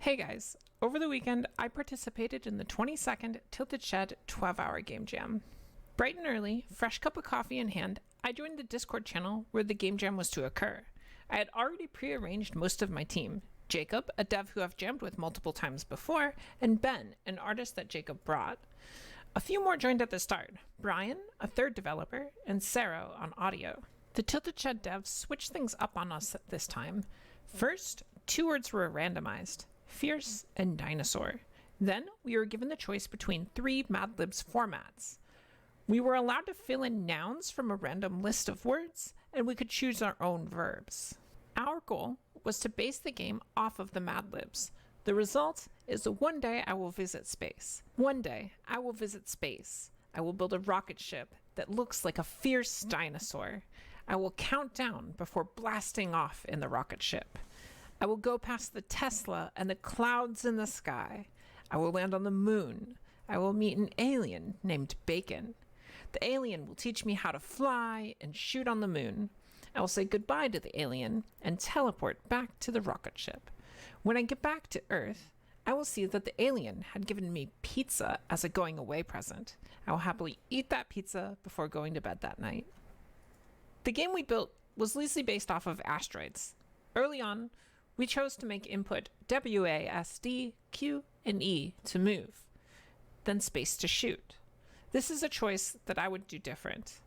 Hey guys, over the weekend I participated in the 22nd Tilted Shed 12-hour game jam. Bright and early, fresh cup of coffee in hand, I joined the Discord channel where the game jam was to occur. I had already pre-arranged most of my team. Jacob, a dev who I've jammed with multiple times before, and Ben, an artist that Jacob brought. A few more joined at the start, Brian, a third developer, and Sarah on audio. The Tilted Shed devs switched things up on us this time. First, 2 words were randomized: fierce and dinosaur. Then we were given the choice between 3 Mad Libs formats. We were allowed to fill in nouns from a random list of words, and we could choose our own verbs. Our goal was to base the game off of the Mad Libs. The result is that one day I will visit space. One day I will visit space. I will build a rocket ship that looks like a fierce dinosaur. I will count down before blasting off in the rocket ship. I will go past the Tesla and the clouds in the sky. I will land on the moon. I will meet an alien named Bacon. The alien will teach me how to fly and shoot on the moon. I will say goodbye to the alien and teleport back to the rocket ship. When I get back to Earth, I will see that the alien had given me pizza as a going away present. I will happily eat that pizza before going to bed that night. The game we built was loosely based off of asteroids. Early on, we chose to make input WASD, Q, and E to move, then space to shoot. This is a choice that I would do different.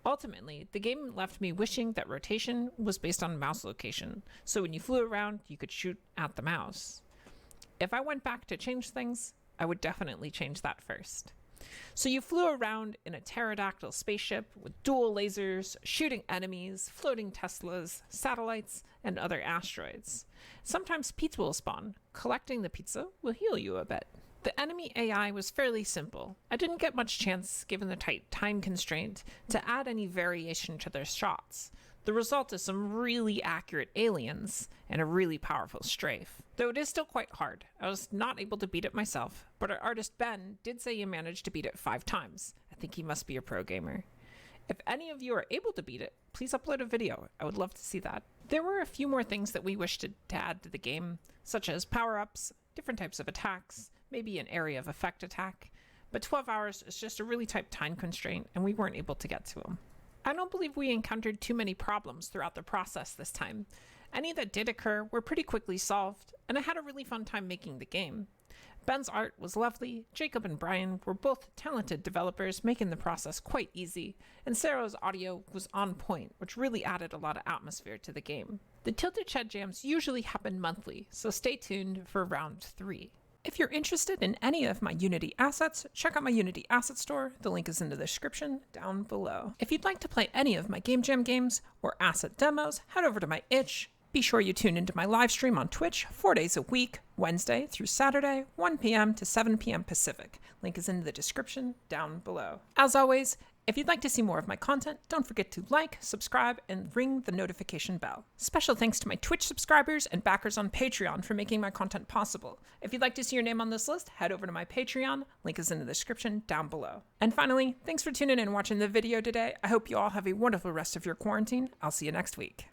Ultimately, the game left me wishing that rotation was based on mouse location, so when you flew around, you could shoot at the mouse. If I went back to change things, I would definitely change that first. So you flew around in a pterodactyl spaceship with dual lasers, shooting enemies, floating Teslas, satellites, and other asteroids. Sometimes pizza will spawn. Collecting the pizza will heal you a bit. The enemy AI was fairly simple. I didn't get much chance, given the tight time constraint, to add any variation to their shots. The result is some really accurate aliens and a really powerful strafe. Though it is still quite hard. I was not able to beat it myself, but our artist Ben did say he managed to beat it 5 times. I think he must be a pro gamer. If any of you are able to beat it, please upload a video. I would love to see that. There were a few more things that we wished to add to the game, such as power-ups, different types of attacks, maybe an area of effect attack, but 12 hours is just a really tight time constraint and we weren't able to get to them. I don't believe we encountered too many problems throughout the process this time. Any that did occur were pretty quickly solved, and I had a really fun time making the game. Ben's art was lovely, Jacob and Brian were both talented developers making the process quite easy, and Sarah's audio was on point, which really added a lot of atmosphere to the game. The Tilted Shed jams usually happen monthly, so stay tuned for round 3. If you're interested in any of my Unity assets, check out my Unity asset store. The link is in the description down below. If you'd like to play any of my Game Jam games or asset demos, head over to my itch. Be sure you tune into my live stream on Twitch 4 days a week, Wednesday through Saturday, 1 p.m. to 7 p.m. Pacific. Link is in the description down below. As always, if you'd like to see more of my content, don't forget to like, subscribe, and ring the notification bell. Special thanks to my Twitch subscribers and backers on Patreon for making my content possible. If you'd like to see your name on this list, head over to my Patreon. Link is in the description down below. And finally, thanks for tuning in and watching the video today. I hope you all have a wonderful rest of your quarantine. I'll see you next week.